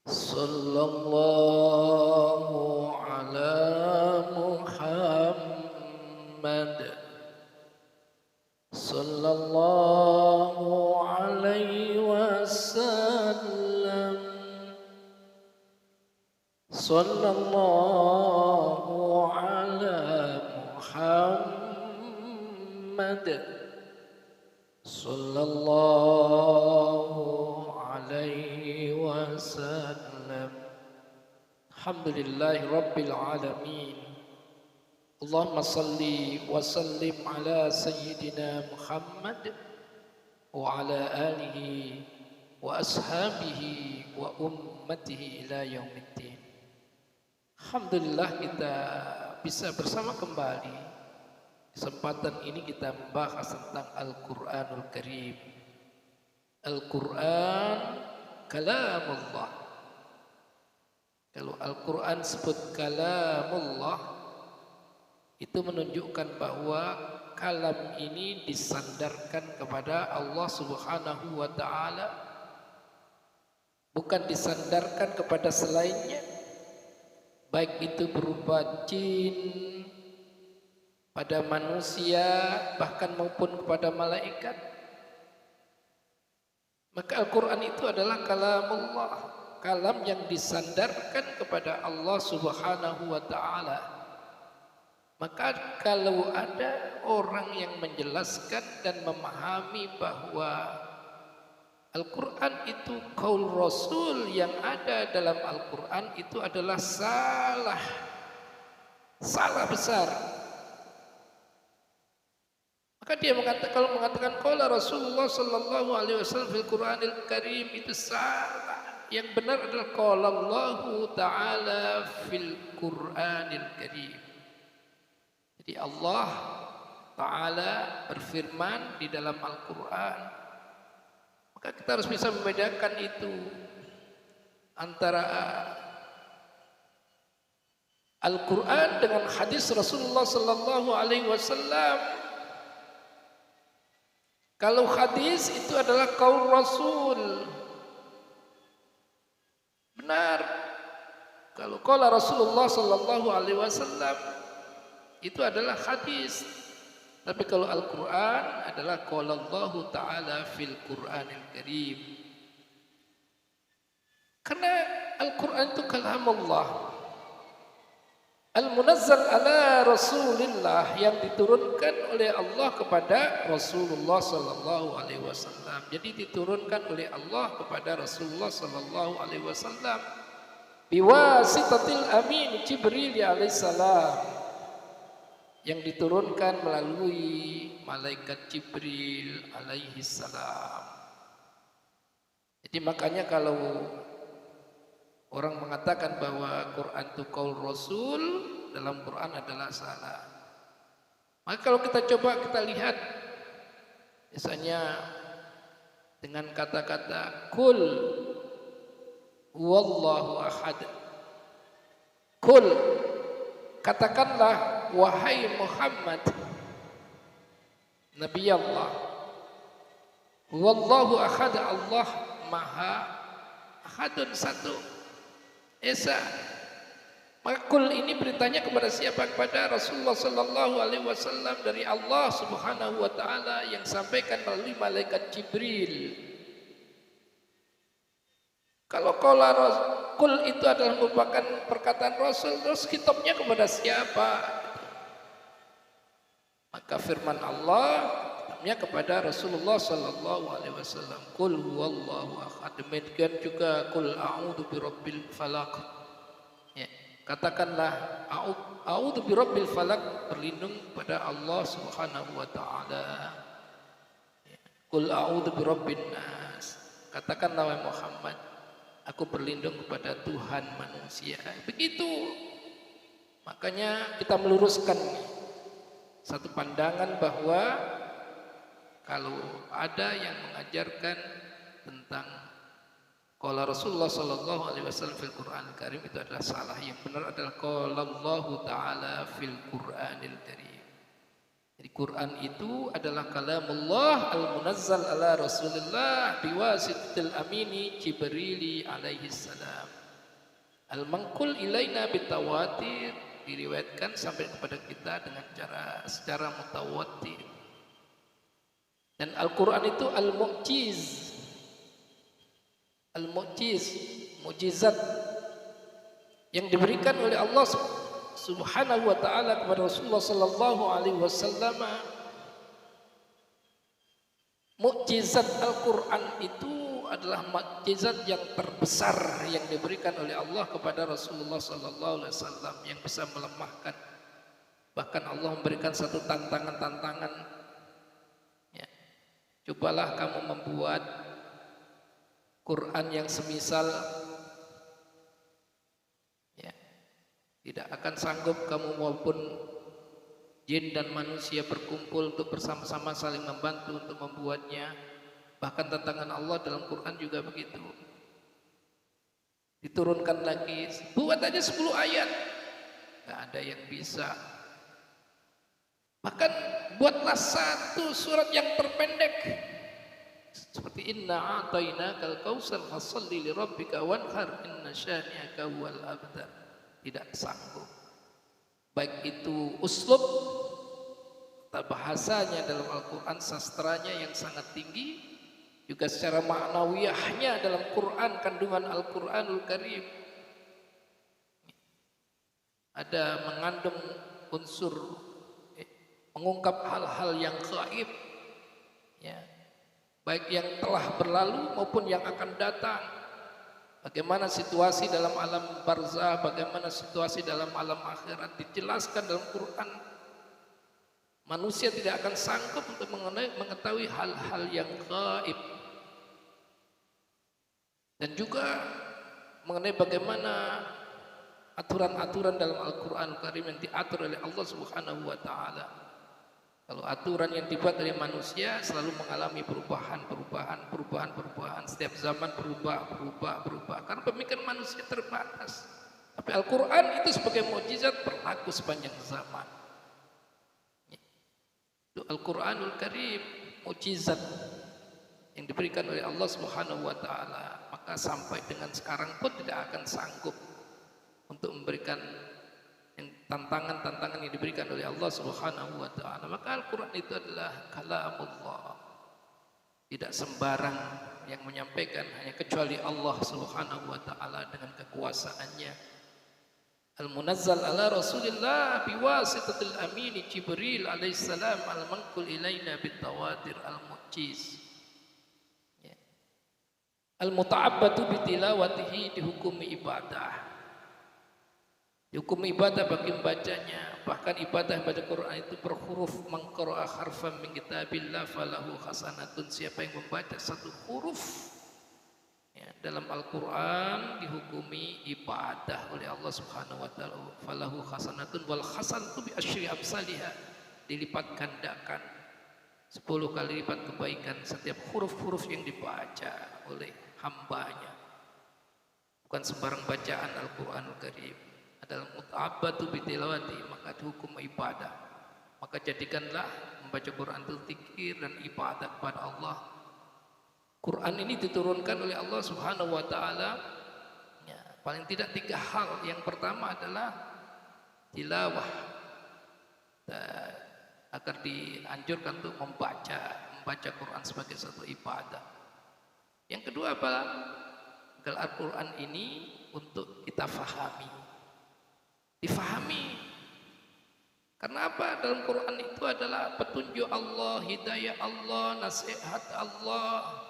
Sallallahu ala Muhammad. Sallallahu alaihi wasallam. Sallallahu ala Muhammad. Sallallahu alaihi wasallam. Alhamdulillahi rabbil alamin. Allahumma salli wa sallim ala sayyidina Muhammad wa ala alihi wa ashabihi wa ummatihi ila yaumiddin. Alhamdulillah kita bisa bersama kembali. Kesempatan ini kita membahas tentang Al-Quranul Karim. Al-Quran kalamullah. Kalau Al-Quran sebut kalamullah, itu menunjukkan bahwa kalam ini disandarkan kepada Allah Subhanahu wa ta'ala, bukan disandarkan kepada selainnya, baik itu berupa jin, pada manusia, bahkan maupun kepada malaikat. Maka Al-Quran itu adalah kalamullah, kalam yang disandarkan kepada Allah Subhanahu wa ta'ala. Maka kalau ada orang yang menjelaskan dan memahami bahwa Al-Quran itu qaul Rasul, yang ada dalam Al-Quran itu adalah salah besar. Maka dia mengatakan, kalau mengatakan qala Rasulullah sallallahu alaihi wasallam fil Qur'anil Karim, itu salah. Yang benar adalah qala Allahu ta'ala fil Qur'anil Karim. Jadi Allah Ta'ala berfirman di dalam Al-Quran. Maka kita harus bisa membedakan itu antara Al-Quran dengan hadis Rasulullah sallallahu alaihi wasallam. Kalau hadis itu adalah qaul Rasul, benar. Kalau qala Rasulullah sallallahu alaihi wasallam itu adalah hadis. Tapi kalau Al-Quran adalah qala Allah Ta'ala fil Qur'anil Karim. Karena Al-Quran itu kalamullah, al-munazzal ala Rasulillah, yang diturunkan oleh Allah kepada Rasulullah sallallahu alaihi wasallam. Jadi diturunkan oleh Allah kepada Rasulullah sallallahu alaihi wasallam biwasitatil amin Jibril alaihissalam, yang diturunkan melalui malaikat Jibril alaihissalam. Jadi makanya kalau orang mengatakan bahwa Quran itu qaul Rasul, dalam Quran adalah salah. Maka kalau kita coba kita lihat, misalnya dengan kata-kata kul huwallahu ahad. Kul, katakanlah wahai Muhammad, Nabi Allah, huwallahu ahad, Allah maha ahadun, satu, esa. Maka kul ini beritanya kepada siapa? Kepada Rasulullah sallallahu alaihi wasallam dari Allah Subhanahu wa taala, yang sampaikan melalui malaikat Jibril. Kalau qala kul itu adalah merupakan perkataan Rasul, terus kitabnya kepada siapa? Maka firman Allah kitabnya kepada Rasulullah sallallahu alaihi wasallam, qul huwallahu ahad. Demikian juga qul a'udzu birabbil falaq. Ya, katakanlah a'udzu birabbil falaq, berlindung pada Allah Subhanahu wa taala. Ya, qul a'udzu birabbin nas, katakanlah wahai Muhammad, aku berlindung kepada Tuhan manusia. Begitu. Makanya kita meluruskan satu pandangan bahwa kalau ada yang mengajarkan tentang qala Rasulullah sallallahu alaihi wasallam fil Qur'anil Karim, itu adalah salah. Yang benar adalah qala Allah Ta'ala fil Qur'anil Karim. Jadi Quran itu adalah kalamullah al-munazzal ala Rasulillah biwasitatil amini Jibril alaihi salam. Al-manqul ilaina bitawatir, diriwayatkan sampai kepada kita dengan secara mutawatir. Dan Al-Quran itu al-mu'jiz, mujizat yang diberikan oleh Allah Subhanahu wa ta'ala kepada Rasulullah sallallahu alaihi wasallam. Mukjizat Al-Quran itu adalah mukjizat yang terbesar yang diberikan oleh Allah kepada Rasulullah sallallahu alaihi wasallam, yang bisa melemahkan. Bahkan Allah memberikan satu tantangan. Ya. Cobalah kamu membuat Quran yang semisal, ya, tidak akan sanggup kamu maupun jin dan manusia berkumpul untuk bersama-sama saling membantu untuk membuatnya. Bahkan tantangan Allah dalam Quran juga begitu. Diturunkan lagi, buat aja 10 ayat, gak ada yang bisa. Bahkan buatlah satu surat yang terpendek, seperti inna a'tainakal kautsar fasholli li rabbika wanhar inna syani'aka huwal abtar. Tidak sanggup. Baik itu uslub atau bahasanya dalam Al-Quran, sastranya yang sangat tinggi, juga secara maknawiyahnya dalam Quran, kandungan Al-Quranul Karim ada mengandung unsur mengungkap hal-hal yang gaib, ya, baik yang telah berlalu maupun yang akan datang. Bagaimana situasi dalam alam barzah, bagaimana situasi dalam alam akhirat dijelaskan dalam Quran. Manusia tidak akan sanggup untuk mengetahui hal-hal yang gaib. Dan juga mengenai bagaimana aturan-aturan dalam Al-Quran Karim yang diatur oleh Allah Subhanahu wa ta'ala. Kalau aturan yang dibuat oleh manusia selalu mengalami perubahan. Setiap zaman berubah. Karena pemikiran manusia terbatas. Tapi Al-Quran itu sebagai mukjizat berlaku sepanjang zaman. Itu Al-Quranul Karim, mukjizat yang diberikan oleh Allah Subhanahu wa ta'ala. Maka sampai dengan sekarang pun tidak akan sanggup untuk memberikan tantangan-tantangan yang diberikan oleh Allah Subhanahu wa ta'ala. Maka Al-Quran itu adalah kalamullah. Tidak sembarang yang menyampaikan, hanya kecuali Allah Subhanahu wa ta'ala dengan kekuasaannya. Al-munazzal ala Rasulillah biwasitatil amini Jibril alaihissalam al-manqul ilaina bitawatir al-mu'jiz. Ya. Al-muta'abbadu bitilawatihi dihukumi ibadah. Hukum ibadah bagi membacanya. Bahkan ibadah baca Quran itu per huruf. Man qara'a harfan min kitabillah falahu hasanatun. Siapa yang membaca satu huruf, ya, dalam Al-Quran dihukumi ibadah oleh Allah Subhanahu wa ta'ala. Falahu hasanatun wal hasanatu bi asyri amsalihha. Dilipat gandakan 10 kali lipat kebaikan setiap huruf-huruf yang dibaca oleh hambanya. Bukan sembarang bacaan Al-Quranul Karim. Adalah muta'abbatu bitilawati, maka dihukum ibadah. Maka jadikanlah membaca Quran itu zikir dan ibadah kepada Allah. Quran ini diturunkan oleh Allah Subhanahu wa ta'ala, ya, paling tidak 3 hal. Yang pertama adalah tilawah, agar dianjurkan untuk membaca Quran sebagai satu ibadah. Yang kedua apa? Agar Al-Quran ini untuk kita fahami, difahami. Karena apa? Dalam Quran itu adalah petunjuk Allah, hidayah Allah, nasihat Allah.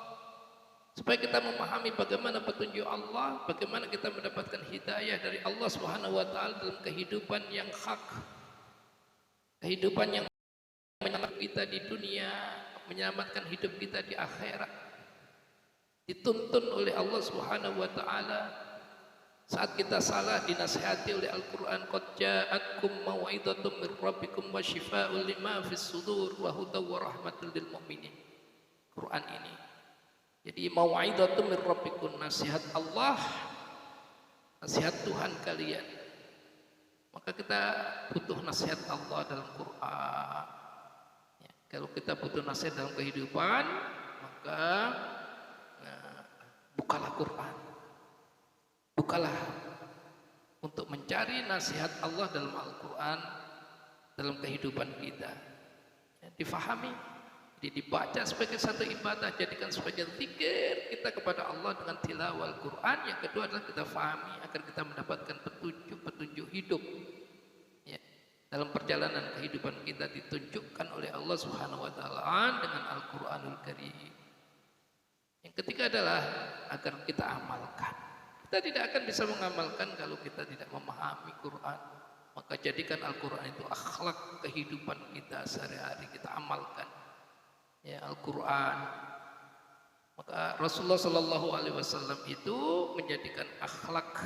Supaya kita memahami bagaimana petunjuk Allah, bagaimana kita mendapatkan hidayah dari Allah Subhanahu wa ta'ala dalam kehidupan yang hak, kehidupan yang menyelamatkan kita di dunia, menyelamatkan hidup kita di akhirat. Dituntun oleh Allah Subhanahu wa ta'ala. Saat kita salah dinasihati oleh Al-Quran. Qad ja'atkum mau'izatum min rabbikum wa shifaa'un lima fis sudur wa hudaw wa rahmatul lil mu'minin. Quran ini. Jadi mau'izatum min rabbikum, nasihat Allah, nasihat Tuhan kalian. Maka kita butuh nasihat Allah dalam Quran. Kalau kita butuh nasihat dalam kehidupan, maka bukalah Quran. Bukalah untuk mencari nasihat Allah dalam Al-Quran, dalam kehidupan kita. Difahami, jadi dibaca sebagai satu ibadah, jadikan sebagai zikir kita kepada Allah dengan tilawah Al-Quran. Yang kedua adalah kita fahami agar kita mendapatkan petunjuk hidup. Dalam perjalanan kehidupan kita ditunjukkan oleh Allah Subhanahu wa taala dengan Al-Qur'anul Karim. Yang ketiga adalah agar kita amalkan. Kita tidak akan bisa mengamalkan kalau kita tidak memahami Quran. Maka jadikan Al-Quran itu akhlak kehidupan kita sehari-hari, kita amalkan. Ya, Al-Quran. Maka Rasulullah Shallallahu Alaihi Wasallam itu menjadikan akhlak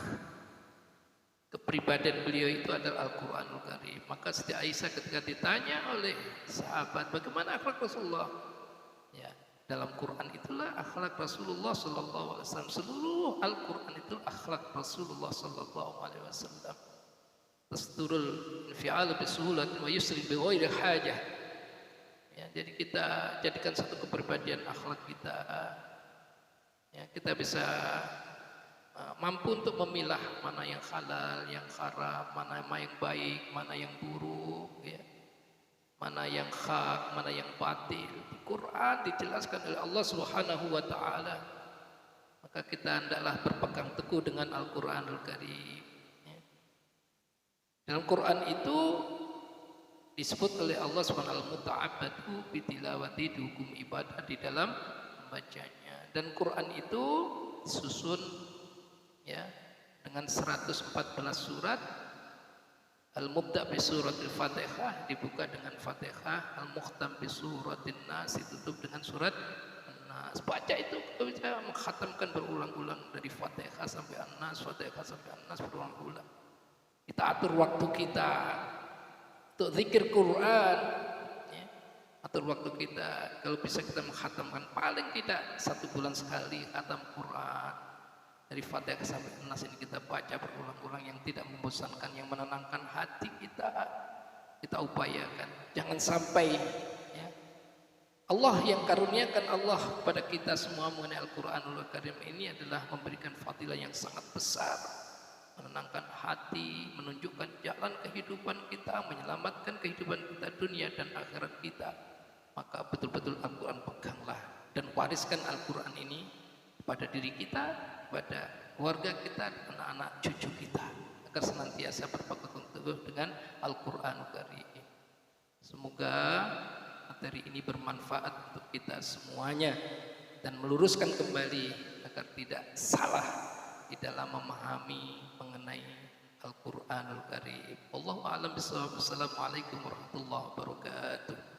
kepribadian beliau itu adalah Al-Quranul Karim. Maka Siti Aisyah ketika ditanya oleh sahabat, bagaimana akhlak Rasulullah? Ya, dalam Quran itulah akhlak Rasulullah Sallallahu Alaihi Wasallam. Seluruh Al-Quran itu akhlak Rasulullah Sallallahu Alaihi Wasallam. Tasdurul infial bisuhulat wa yusri bi ghairi hajah. Ya, jadi kita jadikan satu kepribadian akhlak kita. Ya, kita bisa mampu untuk memilah mana yang halal, yang haram, mana yang baik, mana yang buruk, ya. Mana yang hak, mana yang batil. Di Quran dijelaskan oleh Allah Subhanahu wa taala. Maka kita hendaklah berpegang teguh dengan Al-Qur'anul Karim. Ya. Dalam Quran itu disebut oleh Allah Subhanahu wa taala muta'abbadu bi tilawati, hukum ibadah di dalam membacanya. Dan Quran itu disusun ya dengan 114 surat. Al-Mubda' bi suratil Fatihah, dibuka dengan Fatihah. Al-Mukhtam bi suratin Nas, ditutup dengan surat An-Nas. Baca itu kita bisa mengkhatamkan berulang-ulang dari Fatihah sampai An-Nas, Fatihah sampai An-Nas berulang-ulang. Kita atur waktu kita untuk zikir Quran, ya. Atur waktu kita, kalau bisa kita mengkhatamkan paling tidak 1 bulan sekali khatam Quran. Dari Fatihah sampai Nas ini kita baca berulang-ulang, yang tidak membosankan, yang menenangkan hati kita, kita upayakan. Jangan sampai ya, Allah yang karuniakan Allah pada kita semua mengenai Al-Quranul Karim ini adalah memberikan fadilah yang sangat besar, menenangkan hati, menunjukkan jalan kehidupan kita, menyelamatkan kehidupan kita dunia dan akhirat kita. Maka betul-betul Al-Quran peganglah dan wariskan Al-Quran ini pada diri kita, pada keluarga kita, anak-anak cucu kita, agar senantiasa berpegang teguh dengan Al-Quranul Karim. Semoga materi ini bermanfaat untuk kita semuanya dan meluruskan kembali agar tidak salah di dalam memahami mengenai Al-Quranul Karim. Wallahu a'lam bishawab. Assalamualaikum warahmatullahi wabarakatuh.